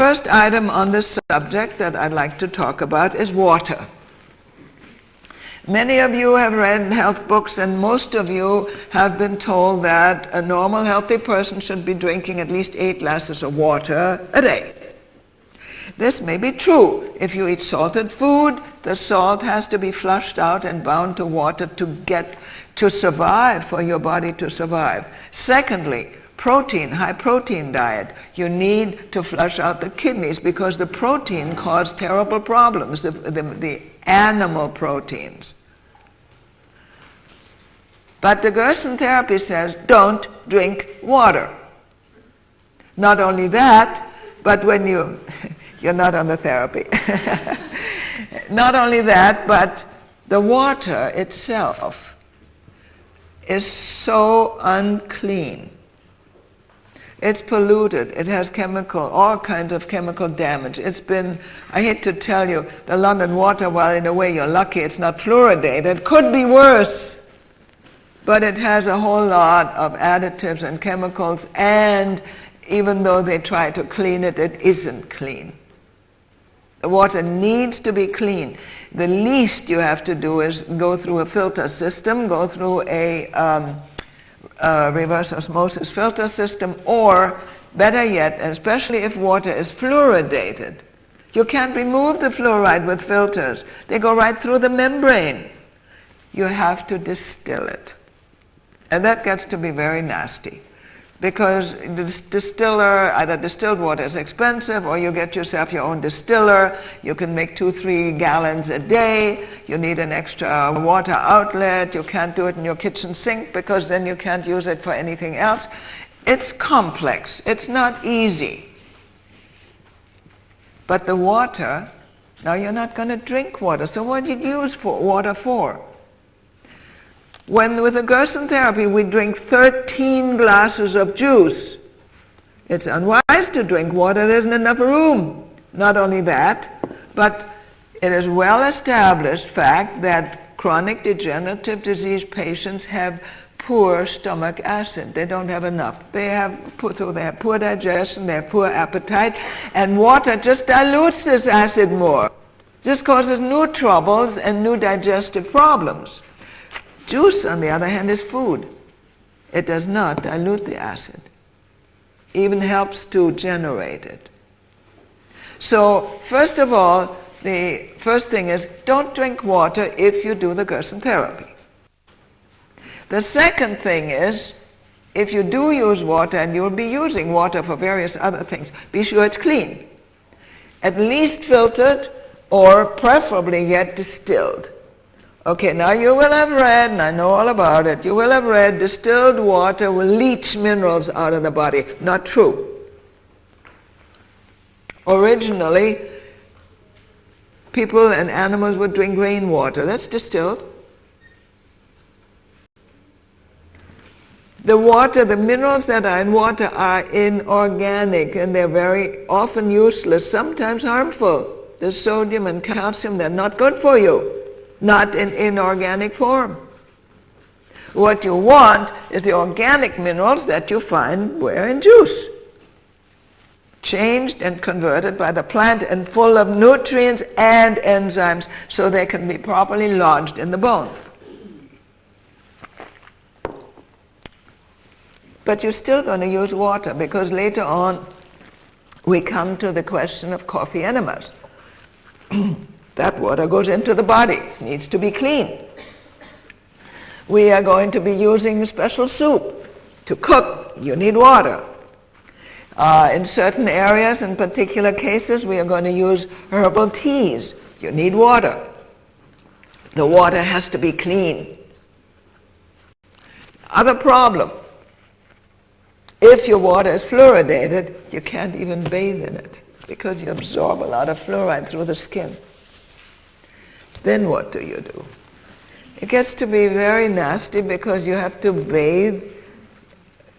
first item on this subject that I'd like to talk about is water. Many of you have read health books, and most of you have been told that a normal, healthy person should be drinking at least 8 glasses of water a day. This may be true. If you eat salted food, the salt has to be flushed out and bound to water to survive, for your body to survive. Secondly, high protein diet. You need to flush out the kidneys because the protein caused terrible problems, the animal proteins. But the Gerson therapy says, don't drink water. Not only that, but when you're not on the therapy. Not only that, but the water itself is so unclean. It's polluted. It has all kinds of chemical damage. I hate to tell you, the London water, well, in a way you're lucky it's not fluoridated. It could be worse. But it has a whole lot of additives and chemicals, and even though they try to clean it, it isn't clean. The water needs to be clean. The least you have to do is go through a filter system, go through a reverse osmosis filter system, or better yet, especially if water is fluoridated. You can't remove the fluoride with filters. They go right through the membrane. You have to distill it. And that gets to be very nasty, because the distiller, either distilled water is expensive, or you get yourself your own distiller. You can make 2-3 gallons a day. You need an extra water outlet. You can't do it in your kitchen sink because then you can't use it for anything else. It's complex. It's not easy. But the water, now you're not going to drink water, so what do you use water for? When with the Gerson therapy we drink 13 glasses of juice, it's unwise to drink water. There isn't enough room. Not only that, but it is well established fact that chronic degenerative disease patients have poor stomach acid. They don't have enough. They have poor digestion, they have poor appetite, and water just dilutes this acid more. Just causes new troubles and new digestive problems. Juice, on the other hand, is food. It does not dilute the acid. Even helps to generate it. So, first of all, the first thing is, don't drink water if you do the Gerson therapy. The second thing is, if you do use water, and you'll be using water for various other things, be sure it's clean. At least filtered, or preferably yet distilled. Okay, now you will have read, and I know all about it, you will have read distilled water will leach minerals out of the body. Not true. Originally, people and animals would drink rainwater. That's distilled. The water, the minerals that are in water are inorganic, and they're very often useless, sometimes harmful. The sodium and calcium, they're not good for you. Not in inorganic form. What you want is the organic minerals that you find where in juice. Changed and converted by the plant and full of nutrients and enzymes so they can be properly lodged in the bone. But you're still going to use water, because later on we come to the question of coffee enemas. That water goes into the body. It needs to be clean. We are going to be using special soup. To cook, you need water. In certain areas, in particular cases, we are going to use herbal teas. You need water. The water has to be clean. Other problem. If your water is fluoridated, you can't even bathe in it because you absorb a lot of fluoride through the skin. Then what do you do? It gets to be very nasty because you have to bathe,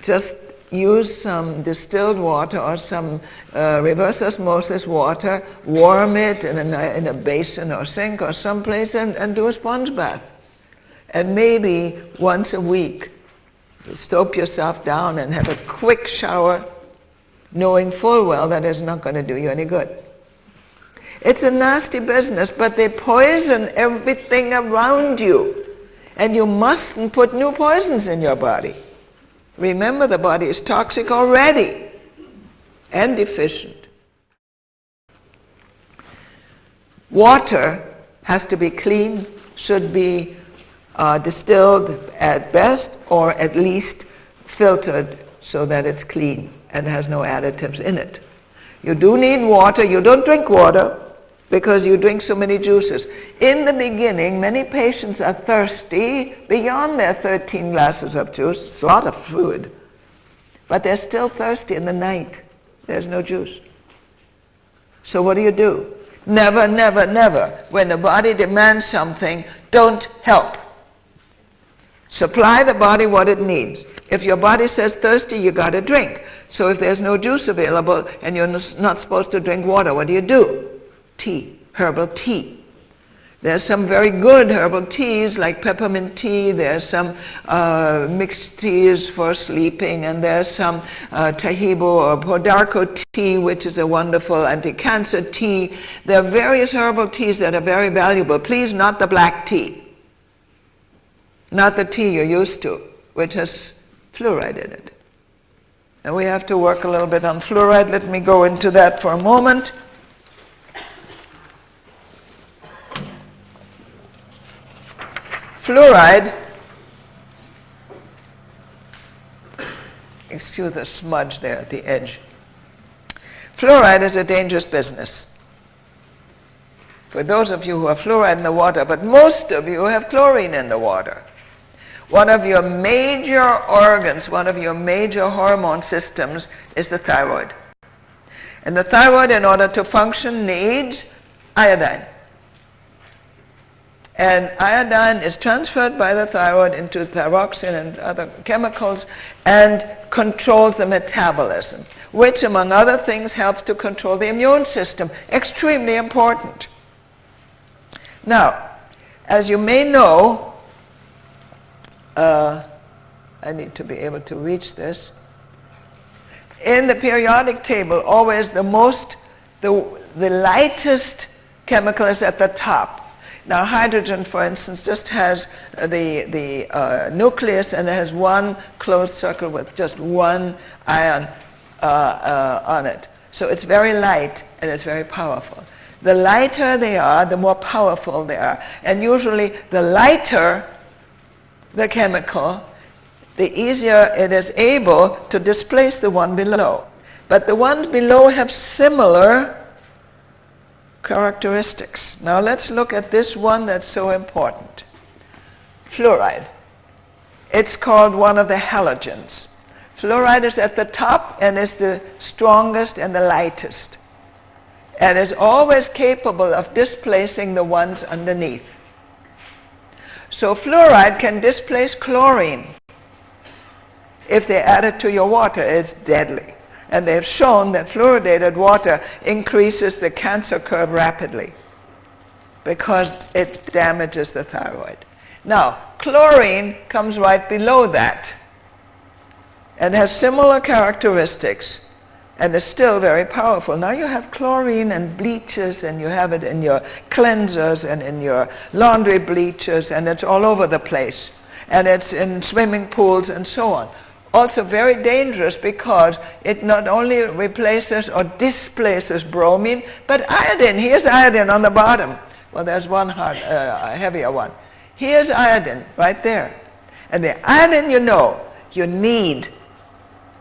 just use some distilled water or some reverse osmosis water, warm it in a basin or sink or someplace and do a sponge bath. And maybe once a week, soap yourself down and have a quick shower knowing full well that it's not going to do you any good. It's a nasty business, but they poison everything around you. And you mustn't put new poisons in your body. Remember, the body is toxic already and deficient. Water has to be clean, should be distilled at best, or at least filtered so that it's clean and has no additives in it. You do need water. You don't drink water because you drink so many juices. In the beginning, many patients are thirsty beyond their 13 glasses of juice. It's a lot of fluid. But they're still thirsty in the night. There's no juice. So what do? Never, never, never. When the body demands something, don't help. Supply the body what it needs. If your body says thirsty, you got to drink. So if there's no juice available and you're not supposed to drink water, what do? Tea, herbal tea. There's some very good herbal teas like peppermint tea. There's some mixed teas for sleeping, and there's some Tahibo or Podarco tea, which is a wonderful anti-cancer tea. There are various herbal teas that are very valuable. Please, not the black tea. Not the tea you're used to, which has fluoride in it. And we have to work a little bit on fluoride. Let me go into that for a moment. Fluoride, excuse the smudge there at the edge. Fluoride is a dangerous business. For those of you who have fluoride in the water, but most of you have chlorine in the water. One of your major organs, one of your major hormone systems is the thyroid. And the thyroid, in order to function, needs iodine. And iodine is transferred by the thyroid into thyroxine and other chemicals and controls the metabolism, which, among other things, helps to control the immune system. Extremely important. Now, as you may know, I need to be able to reach this. In the periodic table, always the lightest chemical is at the top. Now, hydrogen, for instance, just has the nucleus, and it has one closed circle with just one ion on it. So it's very light and it's very powerful. The lighter they are, the more powerful they are. And usually the lighter the chemical, the easier it is able to displace the one below. But the ones below have similar characteristics. Now let's look at this one that's so important. Fluoride. It's called one of the halogens. Fluoride is at the top and is the strongest and the lightest, and is always capable of displacing the ones underneath. So fluoride can displace chlorine. If they add it to your water, it's deadly. And they've shown that fluoridated water increases the cancer curve rapidly because it damages the thyroid. Now, chlorine comes right below that and has similar characteristics and is still very powerful. Now you have chlorine and bleaches, and you have it in your cleansers and in your laundry bleachers, and it's all over the place. And it's in swimming pools and so on. Also very dangerous because it not only replaces or displaces bromine, but iodine. Here's iodine on the bottom. Well, there's one a heavier one. Here's iodine right there. And the iodine, you need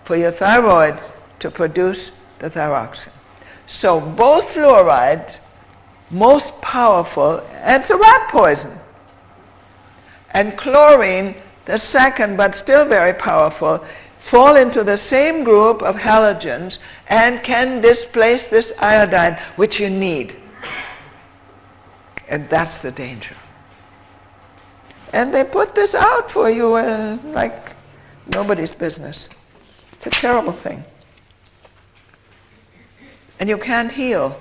for your thyroid to produce the thyroxine. So both fluorides, most powerful, and it's a rat poison. And chlorine, the second but still very powerful, fall into the same group of halogens and can displace this iodine, which you need. And that's the danger. And they put this out for you like nobody's business. It's a terrible thing. And you can't heal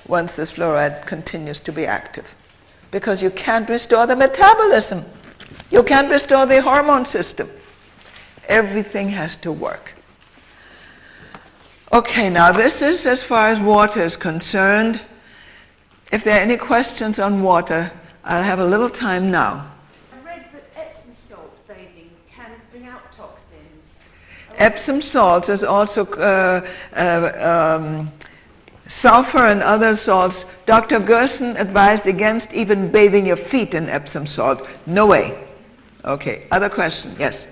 once this fluoride continues to be active, because you can't restore the metabolism. You can't restore the hormone system. Everything has to work. Okay, now this is as far as water is concerned. If there are any questions on water, I'll have a little time now. I read that Epsom salt bathing can bring out toxins. Epsom salts is also sulfur and other salts. Dr. Gerson advised against even bathing your feet in Epsom salt. No way. Okay, other question? Yes.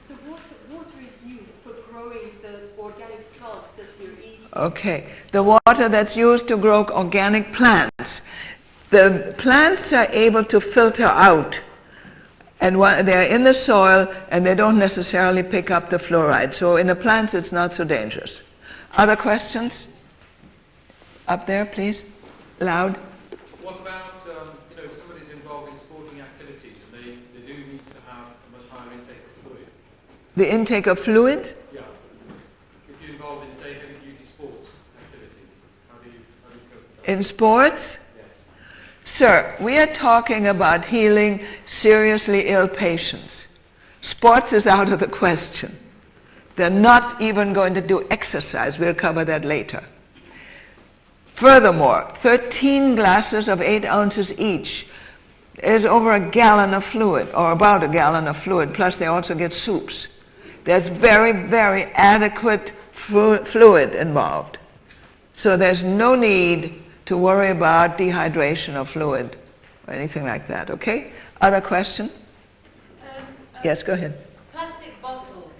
The water is used for growing the organic plants that we're eating. Okay, the water that's used to grow organic plants. The plants are able to filter out, and they're in the soil, and they don't necessarily pick up the fluoride. So in the plants, it's not so dangerous. Other questions? Up there, please. Loud. What about, if somebody's involved in sporting activities and they do need to have a much higher intake of fluid? The intake of fluid? Yeah. If you're involved in, say, heavy-duty sports activities, how do you cope with that? In sports? Yes. Sir, we are talking about healing seriously ill patients. Sports is out of the question. They're not even going to do exercise. We'll cover that later. Furthermore, 13 glasses of 8 ounces each is over a gallon of fluid, or about a gallon of fluid, plus they also get soups. There's very, very adequate fluid involved. So there's no need to worry about dehydration of fluid or anything like that, okay? Other question? Yes, go ahead. Plastic bottles.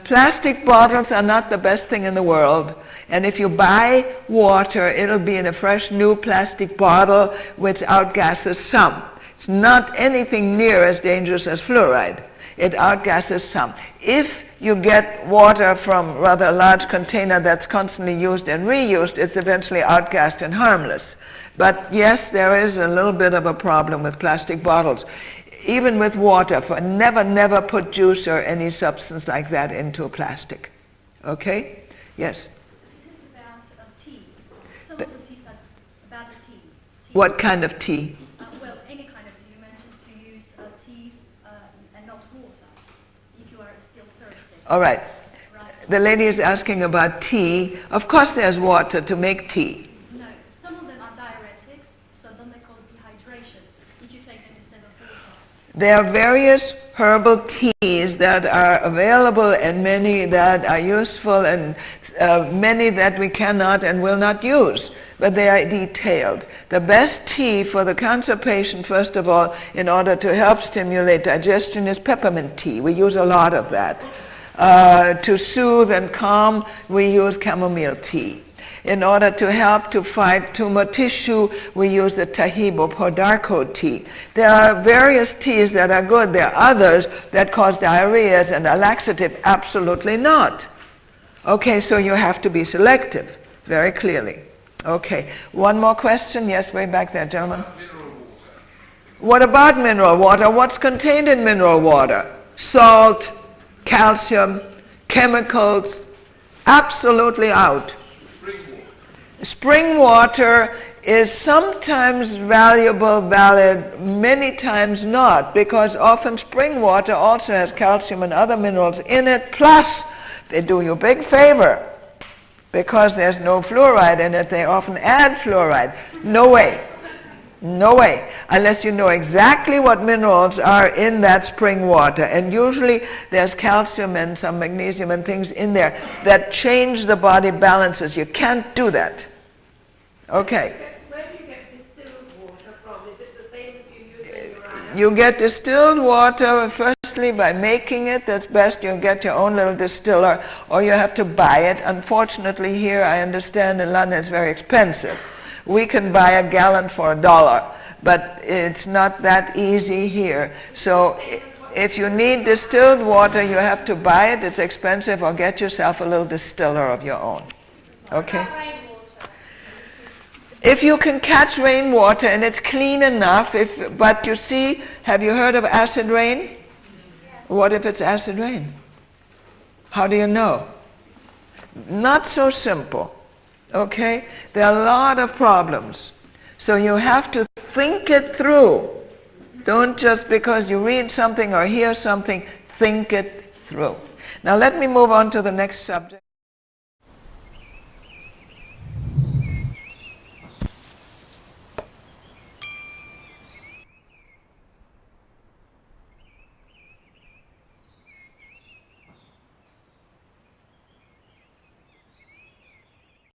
Plastic bottles are not the best thing in the world. And if you buy water, it'll be in a fresh new plastic bottle which outgasses some. It's not anything near as dangerous as fluoride. It outgasses some. If you get water from rather a large container that's constantly used and reused, it's eventually outgassed and harmless. But yes, there is a little bit of a problem with plastic bottles. Even with water, never put juice or any substance like that into a plastic. Okay? Yes? Some of the teas are about the tea. What kind of tea? Well, any kind of tea. You mentioned to use teas and not water if you are still thirsty. All right. Right. The lady is asking about tea. Of course there's water to make tea. No, some of them are diuretics, so then they cause dehydration if you take them instead of water. There are various herbal teas that are available and many that are useful and many that we cannot and will not use, but they are detailed. The best tea for the cancer patient, first of all, in order to help stimulate digestion is peppermint tea. We use a lot of that. To soothe and calm, we use chamomile tea. In order to help to fight tumor tissue, we use the Tahibo Podarco tea. There are various teas that are good. There are others that cause diarrheas and are laxative. Absolutely not. Okay, so you have to be selective, very clearly. Okay, one more question. Yes, way back there, gentlemen. Mineral water. What about mineral water? What's contained in mineral water? Salt, calcium, chemicals, absolutely out. Spring water is sometimes valuable, valid, many times not, because often spring water also has calcium and other minerals in it, plus they do you a big favor. Because there's no fluoride in it, they often add fluoride. No way. No way. Unless you know exactly what minerals are in that spring water. And usually there's calcium and some magnesium and things in there that change the body balances. You can't do that. Okay. Where do you get distilled water from? Is it the same as you use in your own? You get distilled water firstly by making it. That's best. You get your own little distiller, or you have to buy it. Unfortunately here, I understand in London it's very expensive. We can buy a gallon for $1, but it's not that easy here. So if you need distilled water, you have to buy it. It's expensive, or get yourself a little distiller of your own. Okay? If you can catch rainwater and it's clean enough, but you see, have you heard of acid rain? What if it's acid rain? How do you know? Not so simple. Okay? There are a lot of problems. So you have to think it through. Don't just because you read something or hear something, think it through. Now let me move on to the next subject.